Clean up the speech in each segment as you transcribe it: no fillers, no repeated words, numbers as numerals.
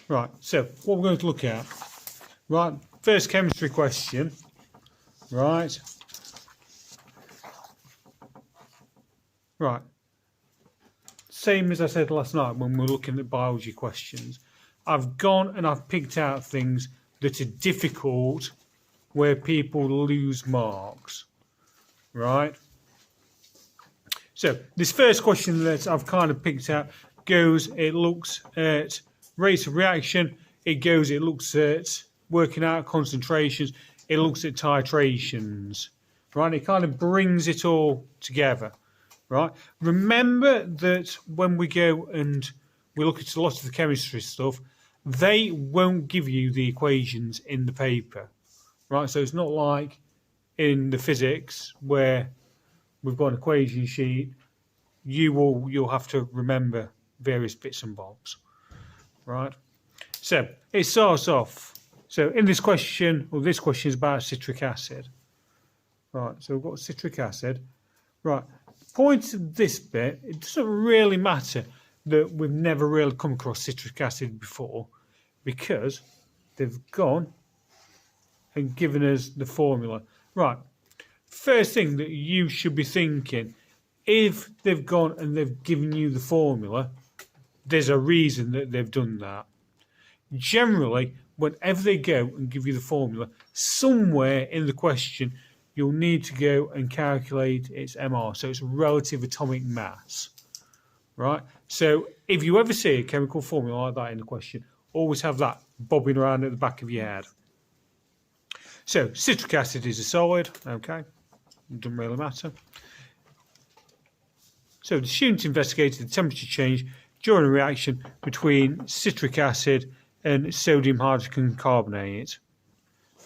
Right, so what we're going to look at, right, first chemistry question, right, same as I said last night when we were looking at biology questions. I've gone and I've picked out things that are difficult where people lose marks, right? So this first question that I've kind of picked out it looks at rates of reaction, it looks at working out concentrations, it looks at titrations, right? It kind of brings it all together, right? Remember that when we go and we look at a lot of the chemistry stuff, they won't give you the equations in the paper, right? So it's not like in the physics where we've got an equation sheet, you'll have to remember various bits and bobs, right? So it starts off. So in this question, this question is about citric acid, right? So we've got citric acid, right? Point of this bit, it doesn't really matter that we've never really come across citric acid before, because they've gone and given us the formula, right? First thing that you should be thinking, if they've gone and they've given you the formula, there's a reason that they've done that. Generally, whenever they go and give you the formula, somewhere in the question, you'll need to go and calculate its MR, so it's relative atomic mass, right? So if you ever see a chemical formula like that in the question, always have that bobbing around at the back of your head. So citric acid is a solid, okay, it doesn't really matter. So the student investigated the temperature change during a reaction between citric acid and sodium hydrogen carbonate.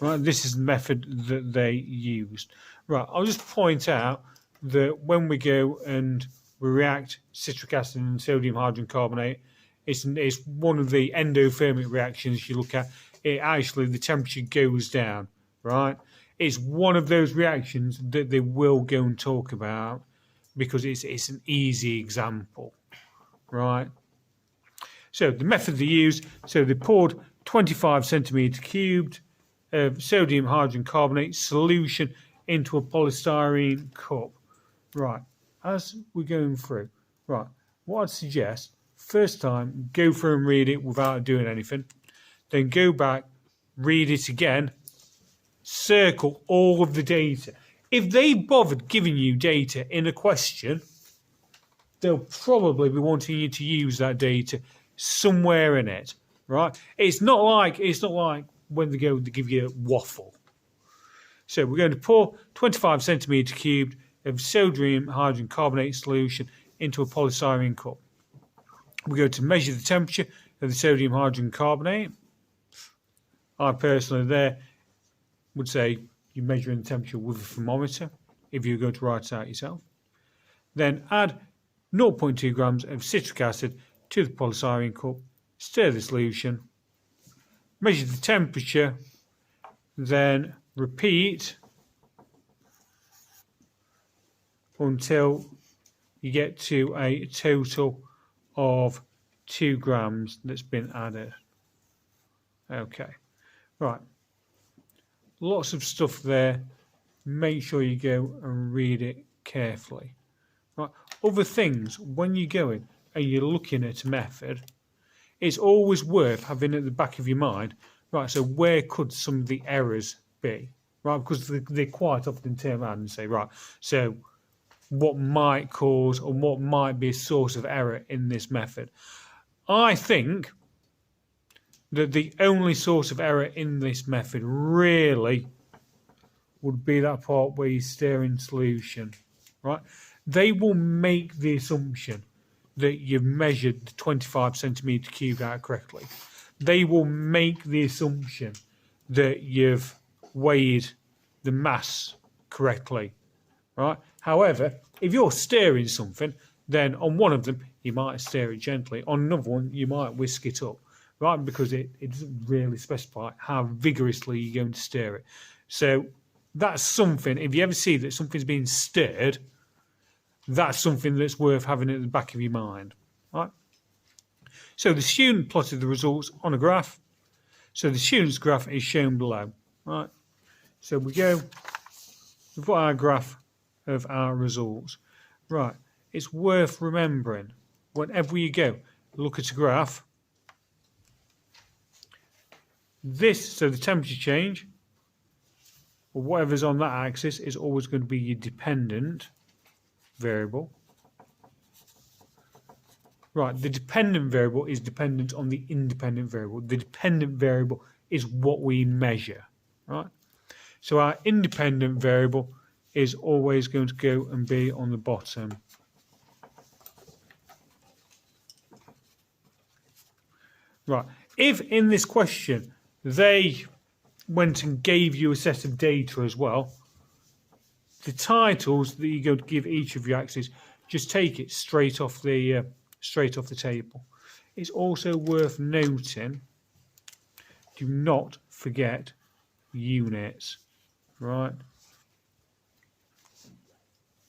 Right, this is the method that they used. Right, I'll just point out that when we go and we react citric acid and sodium hydrogen carbonate, it's one of the endothermic reactions you look at. It actually, the temperature goes down, right? It's one of those reactions that they will go and talk about because it's an easy example, right? So the method they used, so they poured 25 centimetre cubed of sodium hydrogen carbonate solution into a polystyrene cup. Right, as we're going through, right, what I'd suggest, first time, go through and read it without doing anything. Then go back, read it again, circle all of the data. If they bothered giving you data in a question, they'll probably be wanting you to use that data somewhere in it, right? It's not like when they go to give you a waffle. So we're going to pour 25 centimetre cubed of sodium hydrogen carbonate solution into a polystyrene cup. We're going to measure the temperature of the sodium hydrogen carbonate. I personally there would say you're measuring the temperature with a thermometer if you're going to write it out yourself. Then add 0.2 grams of citric acid to the polystyrene cup, stir the solution, measure the temperature, then repeat until you get to a total of 2 grams that's been added. Okay, right. Lots of stuff there. Make sure you go and read it carefully. Right. Other things, when you're going and you're looking at a method, it's always worth having at the back of your mind, right, so where could some of the errors be? Right, because they quite often turn around and say, right, so what might cause or what might be a source of error in this method? I think that the only source of error in this method really would be that part where you stir in solution, right? They will make the assumption that you've measured the 25 centimetre cubed out correctly. They will make the assumption that you've weighed the mass correctly, right? However, if you're stirring something, then on one of them, you might stir it gently. On another one, you might whisk it up, right? Because it doesn't really specify how vigorously you're going to stir it. So that's something, if you ever see that something's being stirred, that's something that's worth having at the back of your mind, right? So the student plotted the results on a graph. So the student's graph is shown below, right? So we've got our graph of our results. Right, it's worth remembering, whenever you go, look at a graph, so the temperature change, or whatever's on that axis, is always going to be your dependent variable. Right, the dependent variable is dependent on the independent variable. The dependent variable is what we measure, right? So our independent variable is always going to go and be on the bottom. Right, if in this question they went and gave you a set of data as well, the titles that you're going to give each of your axes, just take it straight off the table. It's also worth noting, do not forget units, right?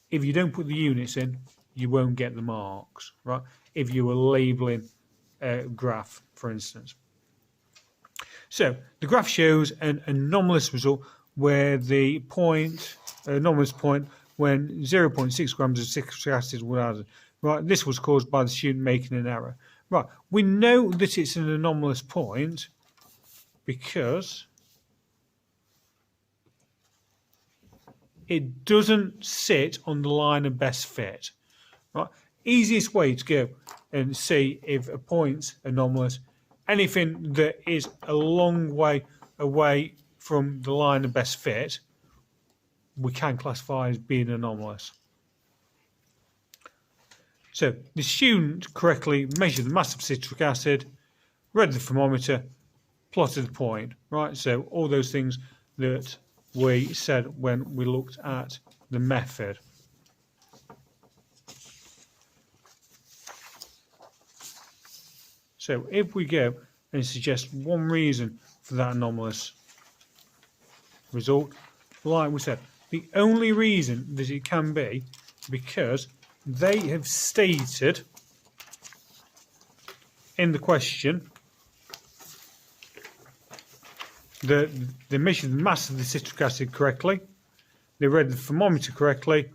If you don't put the units in, you won't get the marks, right? If you were labeling a graph, for instance. So the graph shows an anomalous result where the anomalous point when 0.6 grams of citric acid was added. Right, this was caused by the student making an error. Right, we know that it's an anomalous point because it doesn't sit on the line of best fit. Right, easiest way to go and see if a point's anomalous, anything that is a long way away from the line of best fit, we can classify as being anomalous. So the student correctly measured the mass of citric acid, read the thermometer, plotted the point, right? So all those things that we said when we looked at the method. So if we go and suggest one reason for that anomalous result, like we said, the only reason that it can be because they have stated in the question that they measured the mass of the citric acid correctly, they read the thermometer correctly,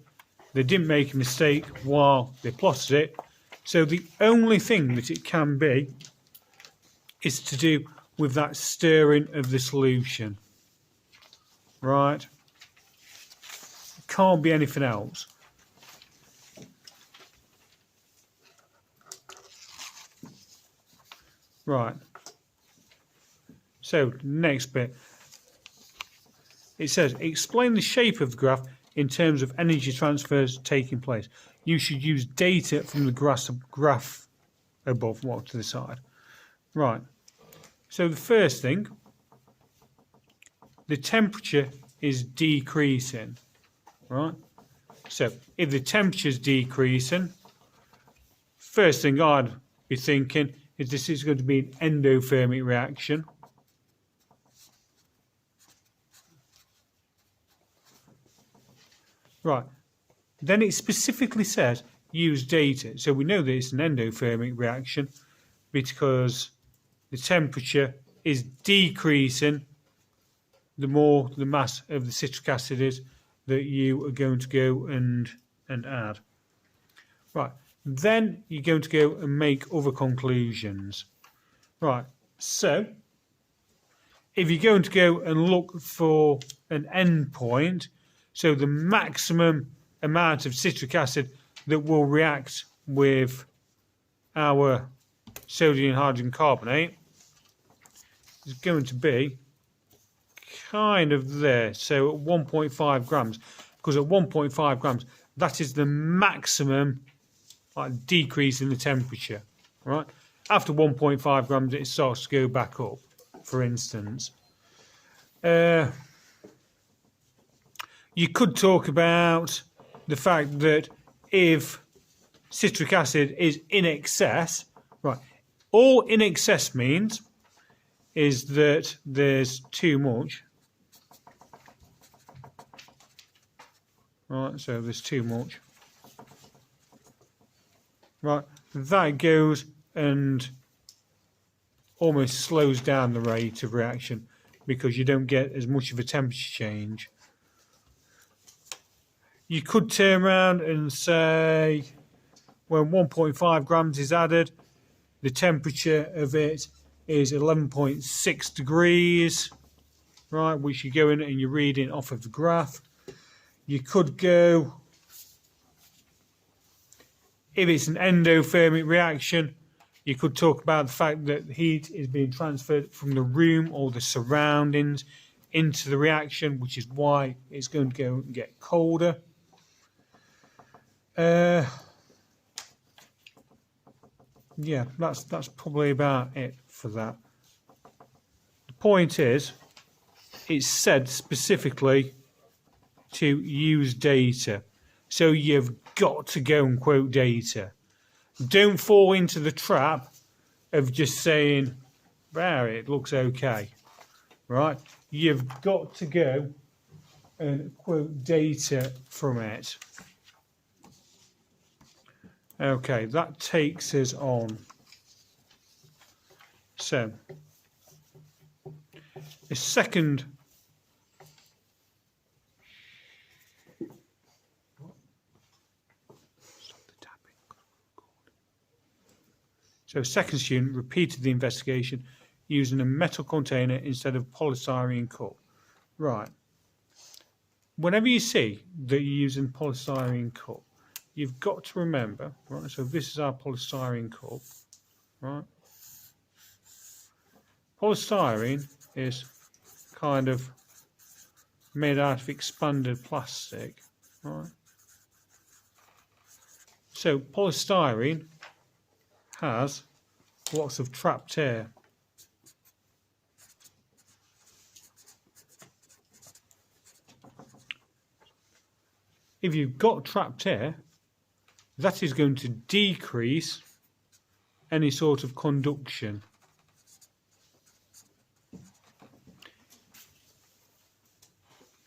they didn't make a mistake while they plotted it. So the only thing that it can be is to do with that stirring of the solution. Right? It can't be anything else. Right. So next bit. It says, explain the shape of the graph in terms of energy transfers taking place. You should use data from the graph above, to the side. Right. So the first thing, the temperature is decreasing. Right. So if the temperature is decreasing, first thing I'd be thinking is this is going to be an endothermic reaction. Right. Then it specifically says use data. So we know that it's an endothermic reaction because the temperature is decreasing the more the mass of the citric acid is that you are going to go and add. Right. Then you're going to go and make other conclusions. Right. So if you're going to go and look for an endpoint, so the maximum amount of citric acid that will react with our sodium hydrogen carbonate is going to be kind of there. So at 1.5 grams, because at 1.5 grams, that is the maximum decrease in the temperature. Right? After 1.5 grams, it starts to go back up, for instance. You could talk about the fact that if citric acid is in excess, right, all in excess means is that there's too much. Right, so there's too much. Right, that goes and almost slows down the rate of reaction because you don't get as much of a temperature change. You could turn around and say when 1.5 grams is added, the temperature of it is 11.6 degrees, right, which you go in and you're reading off of the graph. You could go, if it's an endothermic reaction, you could talk about the fact that heat is being transferred from the room or the surroundings into the reaction, which is why it's going to go and get colder. Yeah, that's probably about it for that. The point is, it's said specifically to use data. So you've got to go and quote data. Don't fall into the trap of just saying, wow, it looks okay, right? You've got to go and quote data from it. Okay, that takes us on. So, the second second student repeated the investigation using a metal container instead of polystyrene cup. Right. Whenever you see that you're using polystyrene cup, you've got to remember, right, so this is our polystyrene cup, right? Polystyrene is kind of made out of expanded plastic, right? So polystyrene has lots of trapped air. If you've got trapped air, that is going to decrease any sort of conduction.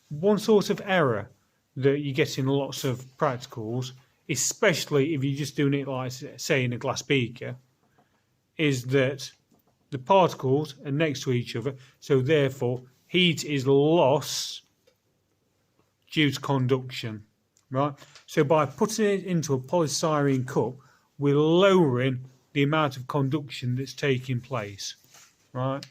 One sort of error that you get in lots of practicals, especially if you're just doing it like, say, in a glass beaker, is that the particles are next to each other, so therefore heat is lost due to conduction, right? So by putting it into a polystyrene cup, we're lowering the amount of conduction that's taking place, right?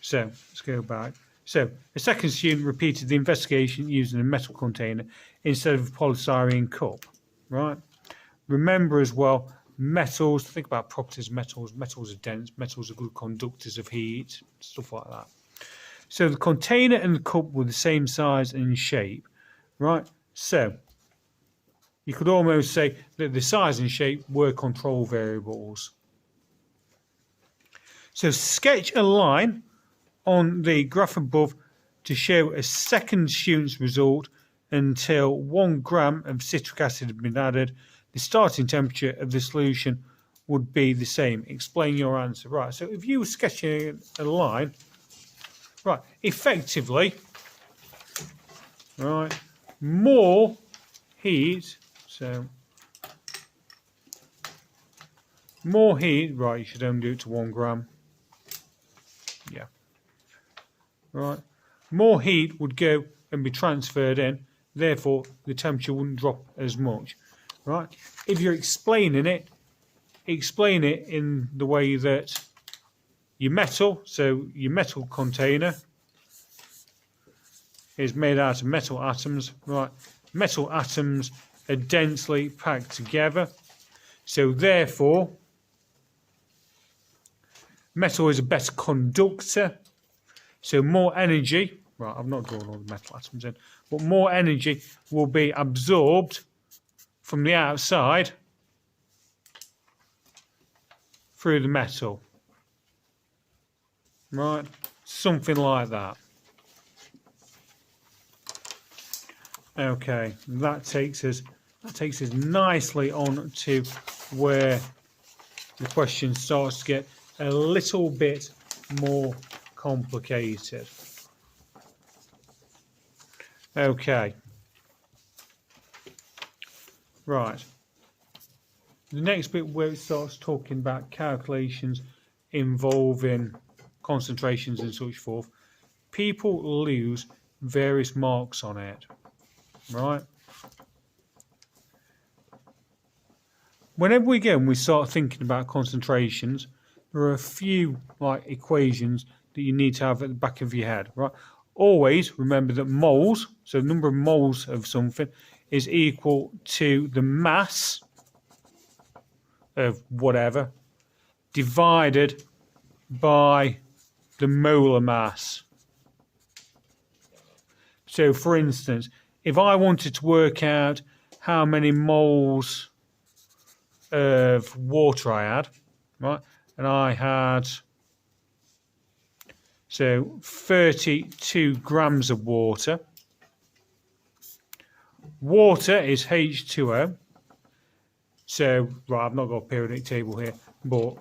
So let's go back. So a second student repeated the investigation using a metal container instead of a polystyrene cup, right? Remember as well, metals, think about properties of metals. Metals are dense, metals are good conductors of heat, stuff like that. So the container and the cup were the same size and shape, right? So you could almost say that the size and shape were control variables. So sketch a line on the graph above to show a second student's result until 1 gram of citric acid had been added. The starting temperature of the solution would be the same. Explain your answer. Right, so if you were sketching a line, right, effectively, right, more heat, so more heat, right, you should only do it to 1 gram. Yeah. Right, more heat would go and be transferred in, therefore the temperature wouldn't drop as much. Right, if you're explaining it, explain it in the way that your metal, so your metal container is made out of metal atoms. Right, metal atoms are densely packed together, so therefore metal is a better conductor. So more energy, right, I've not drawn all the metal atoms in, but more energy will be absorbed from the outside through the metal. Right, something like that. Okay, that takes us nicely on to where the question starts to get a little bit more complicated. Okay. Right. The next bit where it starts talking about calculations involving concentrations and such forth, people lose various marks on it, right? Whenever we go and we start thinking about concentrations, there are a few equations that you need to have at the back of your head, right? Always remember that moles, so the number of moles of something, is equal to the mass of whatever divided by the molar mass. So, for instance, if I wanted to work out how many moles of water I had, right, and I had 32 grams of water. Water is H2O. So, right, I've not got a periodic table here, but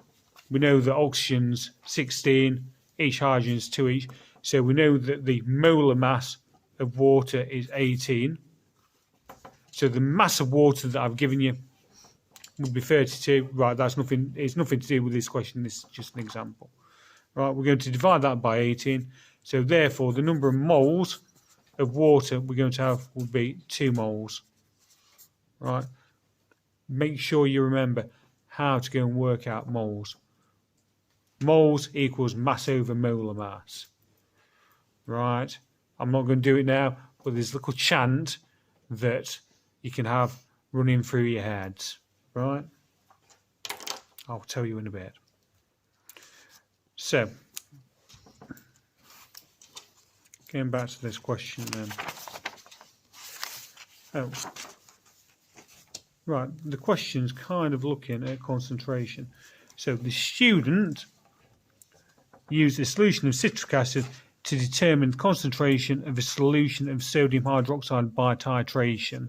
we know that oxygen's 16, each hydrogen's 2 each. So we know that the molar mass of water is 18. So the mass of water that I've given you would be 32. Right, that's nothing. It's nothing to do with this question. This is just an example. Right, we're going to divide that by 18. So therefore, the number of moles of water we're going to have will be 2 moles. Right. Make sure you remember how to go and work out moles. Moles equals mass over molar mass. Right. I'm not going to do it now, but there's a little chant that you can have running through your heads. Right. I'll tell you in a bit. So, getting back to this question then. Oh, right, the question's kind of looking at concentration. So the student used a solution of citric acid to determine the concentration of a solution of sodium hydroxide by titration.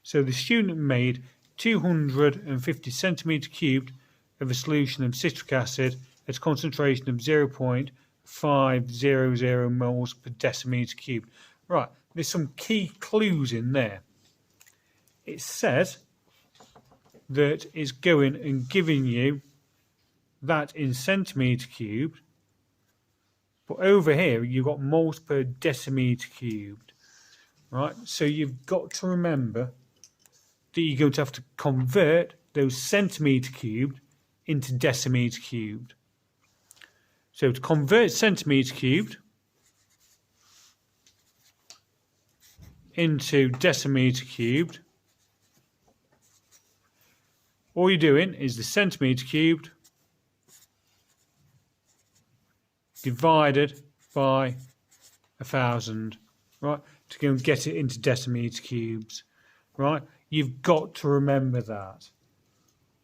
So the student made 250 centimetre cubed of a solution of citric acid at a concentration of 0.500 moles per decimetre cubed. Right, there's some key clues in there. It says that it's going and giving you that in centimetre cubed, but over here you've got moles per decimetre cubed. Right, so you've got to remember that you're going to have to convert those centimetre cubed into decimetre cubed. So to convert centimetre cubed into decimetre cubed, all you're doing is the centimetre cubed divided by 1,000, right? To go and get it into decimetre cubes, right? You've got to remember that,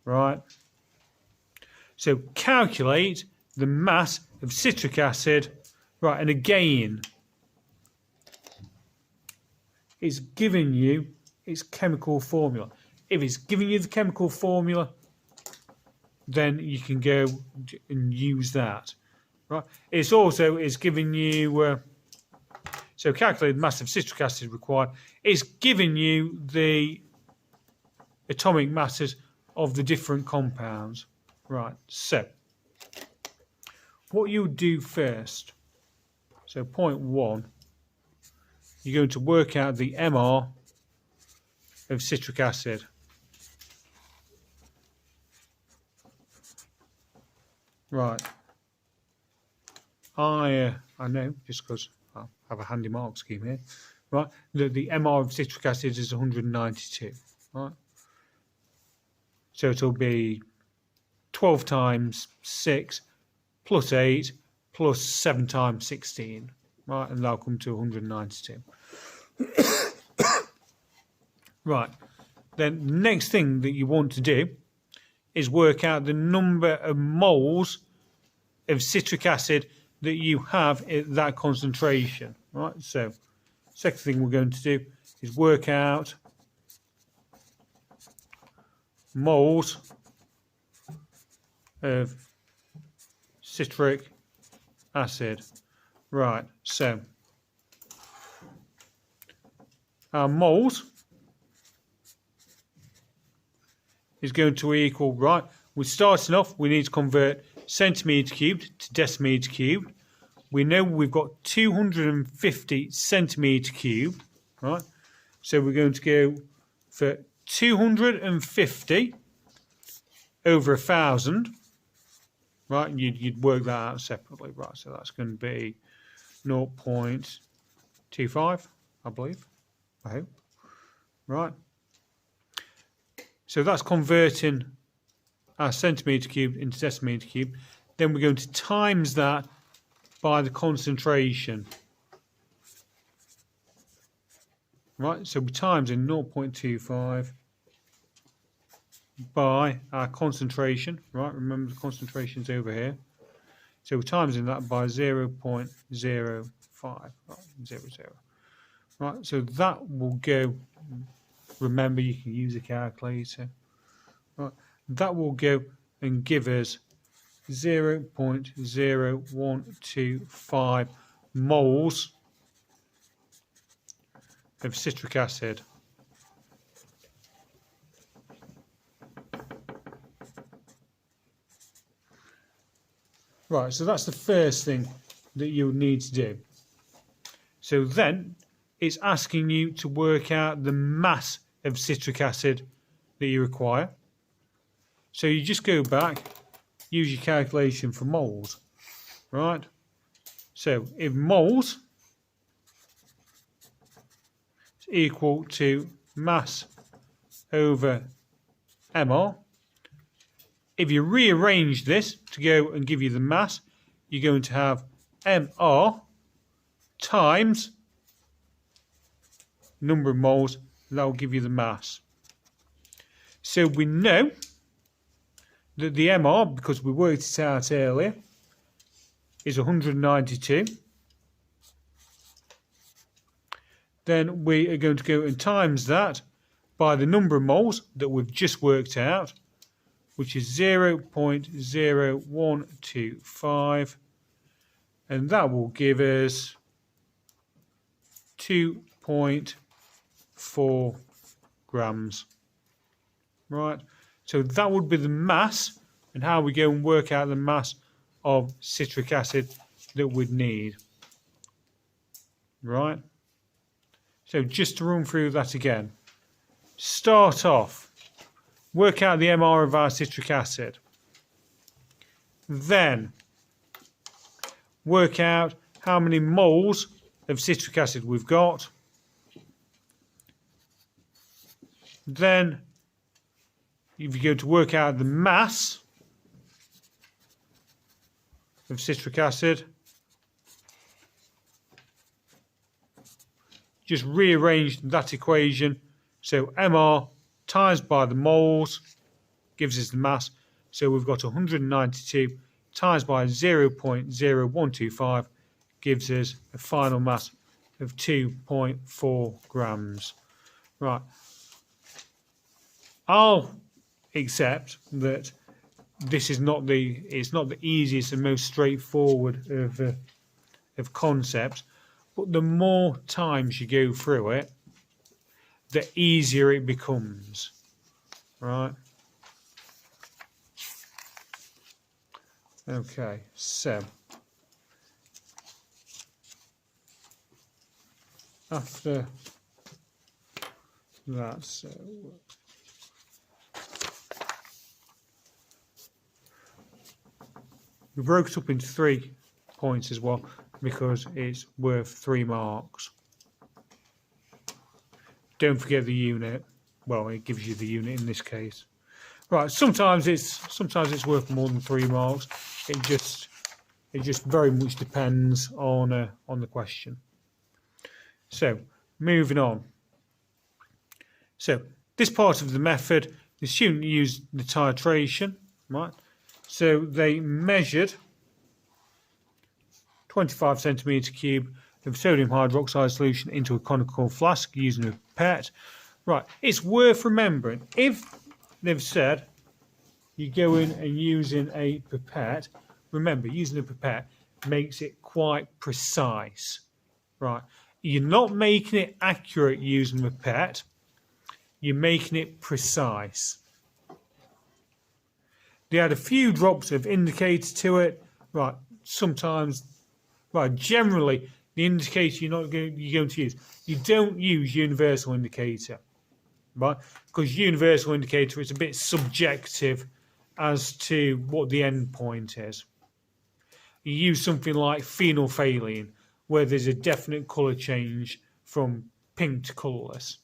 right? So calculate the mass of citric acid, right? And again, it's giving you its chemical formula. If it's giving you the chemical formula, then you can go and use that, right? It's giving you, so calculate the mass of citric acid required. It's giving you the atomic masses of the different compounds, right? So, what you would do first, so point 1, you're going to work out the MR of citric acid. Right. I know, just because I have a handy mark scheme here, right, that the MR of citric acid is 192, right? So it'll be 12 times 6 plus 8 plus 7 times 16, right, and that'll come to 192. Right, then the next thing that you want to do is work out the number of moles of citric acid that you have at that concentration, right? So, second thing we're going to do is work out moles of citric acid. Right, so our moles is going to equal, right, we're starting off, we need to convert centimetre cubed to decimetre cubed. We know we've got 250 centimetre cubed, right? So we're going to go for 250 over 1,000, right? You'd work that out separately, right? So that's going to be 0.25, I believe, I hope, right? So that's converting our centimetre cubed into decimetre cubed. Then we're going to times that by the concentration. Right, so we times in 0.25 by our concentration. Right, remember the concentration's over here. So we're timesing that by 0.05. Right, 00. Right, so that will go. Remember, you can use a calculator. Right, that will go and give us 0.0125 moles of citric acid. Right, so that's the first thing that you'll need to do. So then it's asking you to work out the mass of citric acid that you require. So you just go back, use your calculation for moles, right? So if moles is equal to mass over mR, if you rearrange this to go and give you the mass, you're going to have mR times number of moles, and that will give you the mass. So we know that the MR, because we worked it out earlier, is 192. Then we are going to go and times that by the number of moles that we've just worked out, which is 0.0125, and that will give us 2.4 grams. Right, so that would be the mass, and how we go and work out the mass of citric acid that we'd need. Right, so just to run through that again. Start off, work out the MR of our citric acid. Then work out how many moles of citric acid we've got. Then if you go to work out the mass of citric acid, just rearrange that equation. So MR times by the moles gives us the mass. So we've got 192 times by 0.0125 gives us a final mass of 2.4 grams. Right. I'll accept that this is not the easiest and most straightforward of concepts, but the more times you go through it, the easier it becomes, right? Okay, so after that, so we broke it up into 3 points as well because it's worth 3 marks. Don't forget the unit. Well, it gives you the unit in this case. Right. Sometimes it's worth more than 3 marks. It just very much depends on the question. So moving on. So this part of the method, the student used the titration, right? So they measured 25 centimetre cube of sodium hydroxide solution into a conical flask using a pipette. Right, it's worth remembering, if they've said you go in and using a pipette, remember, using a pipette makes it quite precise. Right, you're not making it accurate using a pipette, you're making it precise. They add a few drops of indicator to it. Right, sometimes, right, generally, the indicator you're going to use, you don't use universal indicator, right? Because universal indicator is a bit subjective as to what the end point is. You use something like phenolphthalein, where there's a definite colour change from pink to colourless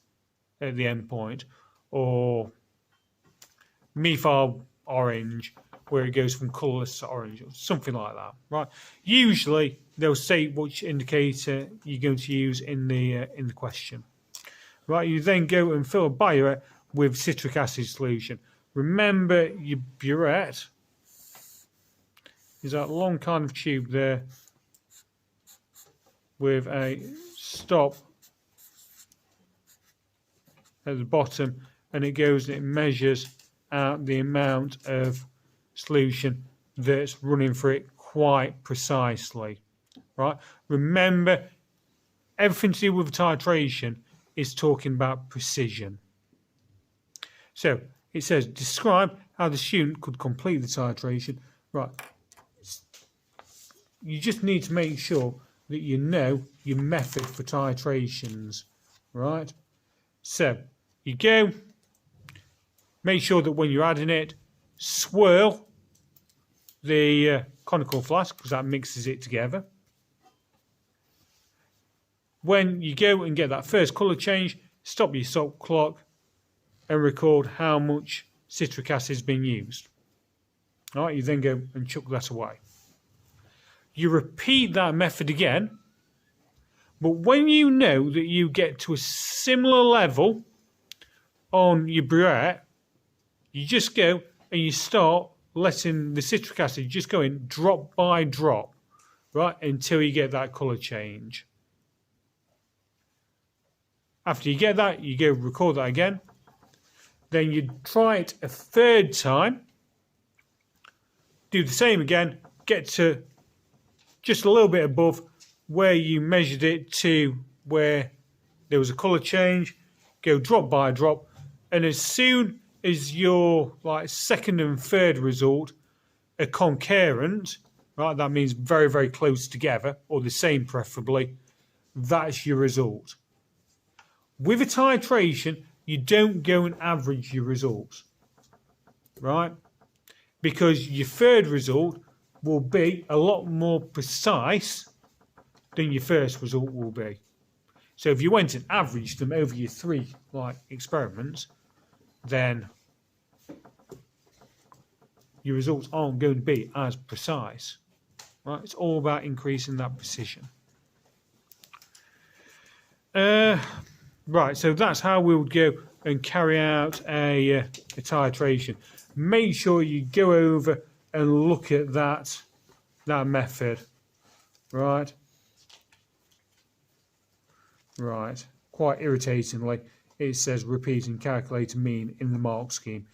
at the end point, or methyl orange, where it goes from colourless to orange, or something like that, right? Usually, they'll say which indicator you're going to use in the question, right? You then go and fill a burette with citric acid solution. Remember, your burette is that long kind of tube there with a stop at the bottom, and it goes and it measures out the amount of solution that's running through it quite precisely, right? Remember, everything to do with titration is talking about precision. So it says, describe how the student could complete the titration. Right. You just need to make sure that you know your method for titrations, right? So you go, make sure that when you're adding it, swirl the conical flask, because that mixes it together. When you go and get that first colour change, stop your stop clock and record how much citric acid has been used. All right, you then go and chuck that away. You repeat that method again, but when you know that you get to a similar level on your burette, you just go and you start letting the citric acid just go in drop by drop, right, until you get that colour change. After you get that, you go record that again. Then you try it a third time, do the same again, get to just a little bit above where you measured it to where there was a colour change, go drop by drop, and as soon as your second and third result are concurrent, right, that means very, very close together, or the same preferably, that's your result. With a titration, you don't go and average your results, right? Because your third result will be a lot more precise than your first result will be. So if you went and averaged them over your three experiments, then your results aren't going to be as precise, right? It's all about increasing that precision. Right, so that's how we would go and carry out a titration. Make sure you go over and look at that method, right? Right, quite irritatingly, it says repeat and calculate a mean in the mark scheme.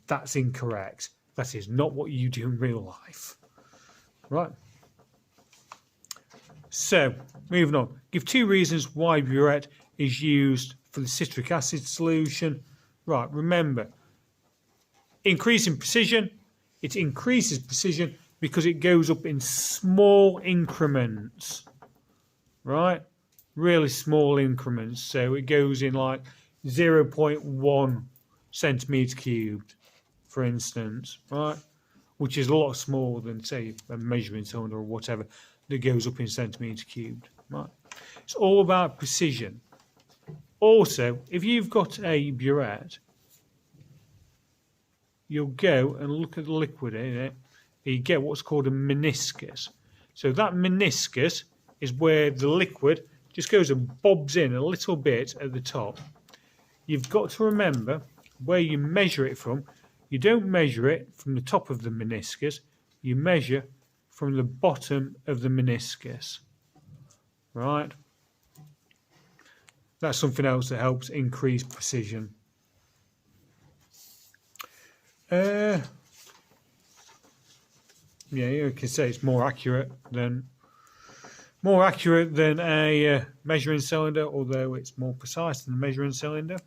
That's incorrect. That is not what you do in real life, right? So, moving on. Give 2 reasons why burette is used for the citric acid solution. Right, remember, increasing precision, it increases precision because it goes up in small increments, right? Really small increments. So it goes in 0.1 centimetre cubed, for instance, right? Which is a lot smaller than, say, a measuring cylinder or whatever that goes up in centimetre cubed, right? It's all about precision. Also, if you've got a burette, you'll go and look at the liquid in it, and you get what's called a meniscus. So that meniscus is where the liquid just goes and bobs in a little bit at the top. You've got to remember where you measure it from. You don't measure it from the top of the meniscus, you measure from the bottom of the meniscus, right? That's something else that helps increase precision. Yeah, you can say it's more accurate than a measuring cylinder, although it's more precise than the measuring cylinder.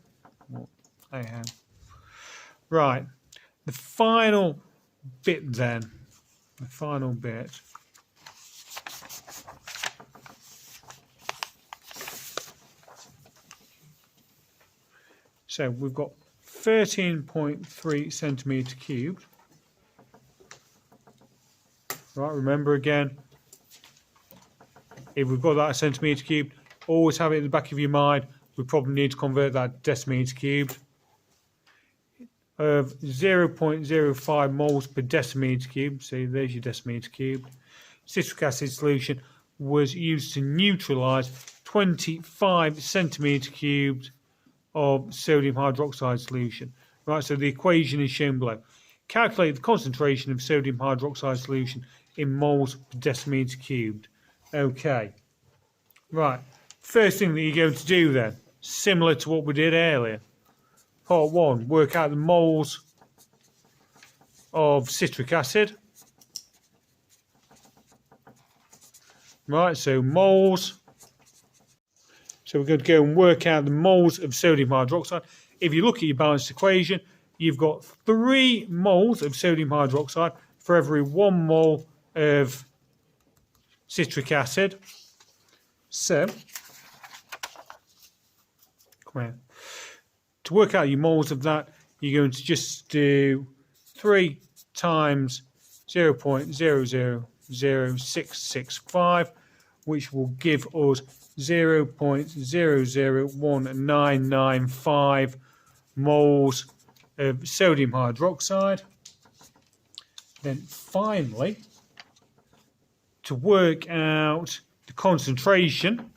Well, anyhow, right. The final bit then, the final bit. So we've got 13.3 centimetre cubed. Right, remember again, if we've got that centimetre cubed, always have it in the back of your mind, we probably need to convert that decimetre cubed. Of 0.05 moles per decimetre cubed, so there's your decimetre cubed. Citric acid solution was used to neutralise 25 centimetre cubed of sodium hydroxide solution. Right, so the equation is shown below. Calculate the concentration of sodium hydroxide solution in moles per decimetre cubed. Okay, right, first thing that you're going to do then, similar to what we did earlier. Part 1, work out the moles of citric acid. Right, so moles. So we're going to go and work out the moles of sodium hydroxide. If you look at your balanced equation, you've got 3 moles of sodium hydroxide for every 1 mole of citric acid. So, come here. To work out your moles of that, you're going to just do 3 times 0.000665, which will give us 0.001995 moles of sodium hydroxide. Then finally, to work out the concentration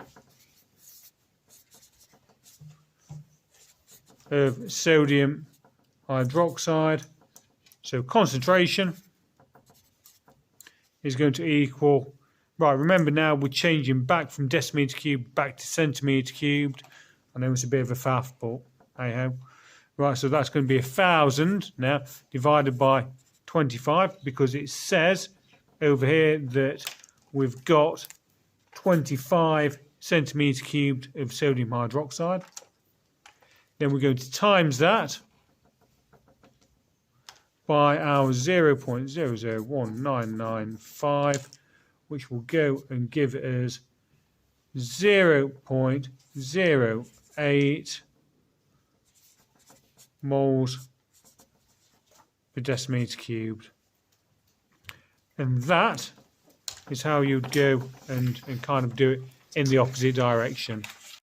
of sodium hydroxide, so concentration is going to equal, right, remember now we're changing back from decimetre cubed back to centimetre cubed. I know it's a bit of a faff, but hey ho. Right, so that's going to be 1,000 now divided by 25, because it says over here that we've got 25 centimetre cubed of sodium hydroxide. Then we're going to times that by our 0.001995, which will go and give us 0.08 moles per decimetre cubed. And that is how you'd go and kind of do it in the opposite direction.